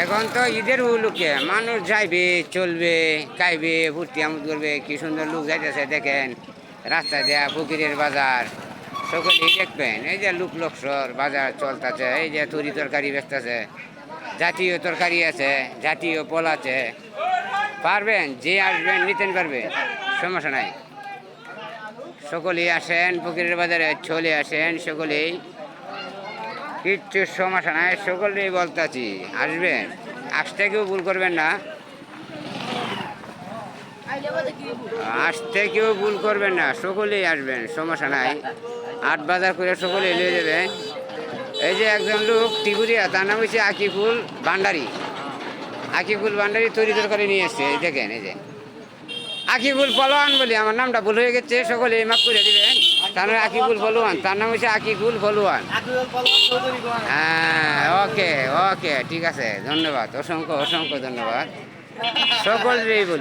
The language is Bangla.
এখন তো ঈদের উপলক্ষে মানুষ যাইবে চলবে খাইবে ফুর্তি আমোদ করবে কি সুন্দর লোক যাইতেছে দেখেন রাস্তা দেয়া ফকিরের বাজার সকলেই দেখবেন এই যে লোক লোকসর বাজার চলতেছে এই যে তরি তরকারি বেচতেছে জাতীয় তরকারি আছে জাতীয় ফল আছে পারবেন যে আসবেন নিতেন পারবে সমস্যা নাই সকলেই আসেন ফকিরের বাজারে চলে আসেন সকলেই কিচ্ছু সমস্যা নাই সকলেই বলতেছি আসবেন আসতে কেউ ভুল করবেন না আসতে কেউ ভুল করবেন না সকলেই আসবেন সমস্যা নাই ৮ বাজার করে সকলেই নিয়ে যাবেন এই যে একজন লোক ত্রিপুরিয়া তার নাম হচ্ছে আকিফুল ভান্ডারী আকিফুল ভান্ডারী তৈরি তরকারি নিয়ে এসছে দেখেন এই যে আকিফুল পলোয়ান বলি আমার নামটা ভুল হয়ে গেছে সকলে মাফ করে দিবেন তার নাম আকিফুল পলোয়ান তার নাম হচ্ছে আকিফুল পলোয়ান হ্যাঁ ওকে ওকে ঠিক আছে ধন্যবাদ অসংখ্য অসংখ্য ধন্যবাদ সকলেই বলি